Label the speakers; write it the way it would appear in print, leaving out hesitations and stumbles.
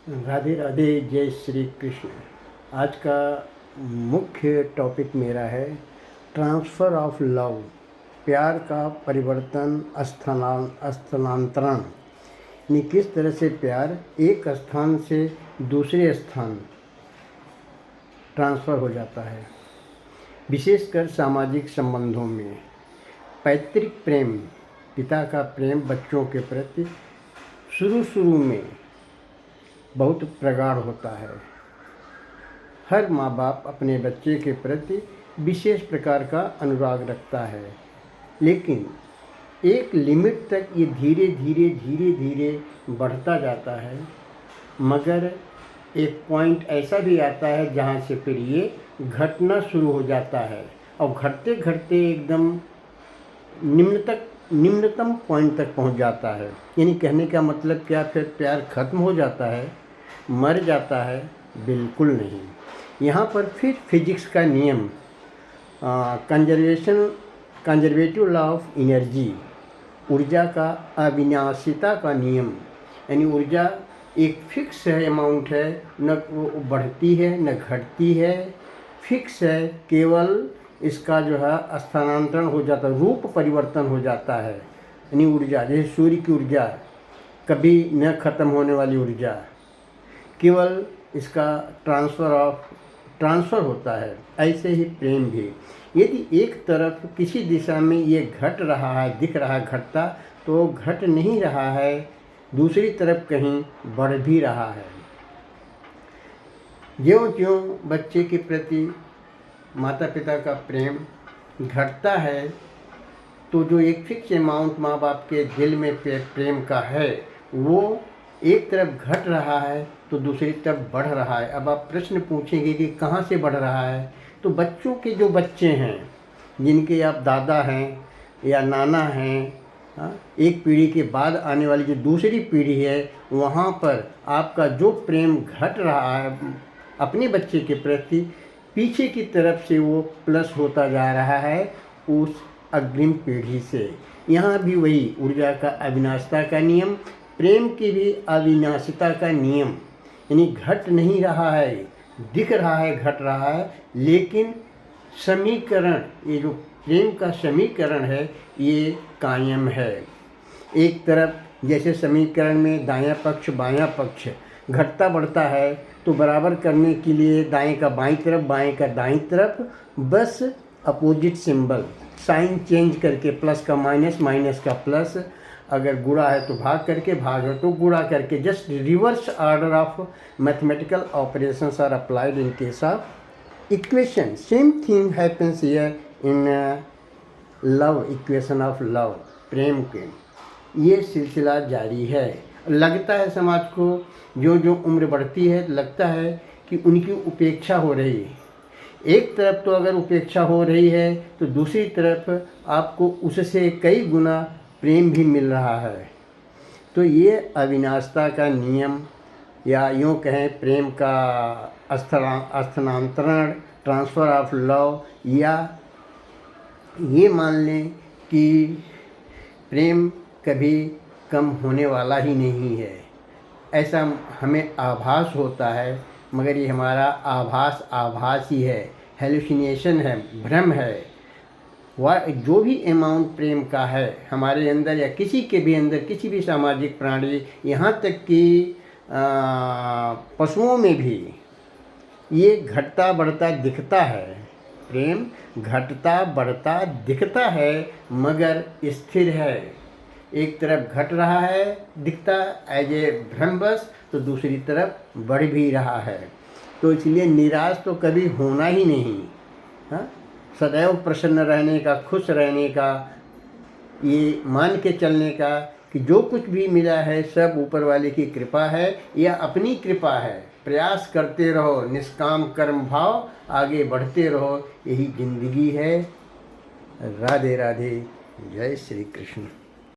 Speaker 1: राधे राधे, जय श्री कृष्ण। आज का मुख्य टॉपिक मेरा है ट्रांसफ़र ऑफ लव, प्यार का परिवर्तन, स्थानांतरण। यानी किस तरह से प्यार एक स्थान से दूसरे स्थान ट्रांसफ़र हो जाता है, विशेषकर सामाजिक संबंधों में। पैतृक प्रेम, पिता का प्रेम बच्चों के प्रति शुरू में बहुत प्रगाढ़ होता है। हर माँ बाप अपने बच्चे के प्रति विशेष प्रकार का अनुराग रखता है, लेकिन एक लिमिट तक ये धीरे धीरे बढ़ता जाता है। मगर एक पॉइंट ऐसा भी आता है जहाँ से फिर ये घटना शुरू हो जाता है और घटते घटते एकदम निम्नतम पॉइंट तक पहुँच जाता है। यानी कहने का मतलब क्या, फिर प्यार ख़त्म हो जाता है, मर जाता है? बिल्कुल नहीं। यहाँ पर फिर फिजिक्स का नियम, कंजर्वेटिव लॉ ऑफ एनर्जी, ऊर्जा का अविनाशिता का नियम। यानी ऊर्जा एक फिक्स है, अमाउंट है, न वो बढ़ती है न घटती है, फिक्स है। केवल इसका जो है स्थानांतरण हो जाता है, रूप परिवर्तन हो जाता है। यानी ऊर्जा जैसे सूर्य की ऊर्जा कभी न ख़त्म होने वाली ऊर्जा, केवल इसका ट्रांसफ़र होता है। ऐसे ही प्रेम भी, यदि एक तरफ किसी दिशा में ये घट रहा है, दिख रहा है घटता, तो घट नहीं रहा है, दूसरी तरफ कहीं बढ़ भी रहा है। ज्यों-ज्यों बच्चे के प्रति माता पिता का प्रेम घटता है, तो जो एक फिक्स अमाउंट माँ बाप के दिल में प्रेम का है, वो एक तरफ घट रहा है तो दूसरी तरफ बढ़ रहा है। अब आप प्रश्न पूछेंगे कि कहाँ से बढ़ रहा है, तो बच्चों के जो बच्चे हैं, जिनके आप दादा हैं या नाना हैं, एक पीढ़ी के बाद आने वाली जो दूसरी पीढ़ी है, वहाँ पर आपका जो प्रेम घट रहा है अपने बच्चे के प्रति, पीछे की तरफ से वो प्लस होता जा रहा है उस अग्रिम पीढ़ी से। यहाँ भी वही ऊर्जा का अविनाशिता का नियम, प्रेम की भी अविनाशिता का नियम। यानी घट नहीं रहा है, दिख रहा है घट रहा है, लेकिन समीकरण, ये जो प्रेम का समीकरण है, ये कायम है। एक तरफ जैसे समीकरण में दायां पक्ष बायां पक्ष घटता बढ़ता है, तो बराबर करने के लिए दाएं का बाईं तरफ, बाएं का दाईं तरफ, बस अपोजिट सिंबल, साइन चेंज करके, प्लस का माइनस, माइनस का प्लस, अगर गुणा है तो भाग करके, भाग है तो गुणा करके। Just reverse order of mathematical operations are applied in case of equation. Same thing happens here in love, equation of love, प्रेम के। ये सिलसिला जारी है। लगता है समाज को जो जो उम्र बढ़ती है, लगता है कि उनकी उपेक्षा हो रही है। एक तरफ तो अगर उपेक्षा हो रही है, तो दूसरी तरफ आपको उससे कई गुना प्रेम भी मिल रहा है। तो ये अविनाशिता का नियम, या यूँ कहें प्रेम का स्थानांतरण, ट्रांसफ़र ऑफ लव, या ये मान लें कि प्रेम कभी कम होने वाला ही नहीं है, ऐसा हमें आभास होता है। मगर ये हमारा आभास ही है, हेलुसिनेशन है, भ्रम है। वह जो भी अमाउंट प्रेम का है हमारे अंदर या किसी के भी अंदर, किसी भी सामाजिक प्राणी, यहाँ तक कि पशुओं में भी ये घटता बढ़ता दिखता है। प्रेम घटता बढ़ता दिखता है, मगर स्थिर है। एक तरफ घट रहा है, दिखता एज ए भ्रमवश, तो दूसरी तरफ बढ़ भी रहा है। तो इसलिए निराश तो कभी होना ही नहीं। हाँ, सदैव प्रसन्न रहने का, खुश रहने का, ये मान के चलने का कि जो कुछ भी मिला है सब ऊपर वाले की कृपा है या अपनी कृपा है। प्रयास करते रहो, निष्काम कर्म भाव, आगे बढ़ते रहो, यही जिंदगी है। राधे राधे, जय श्री कृष्ण।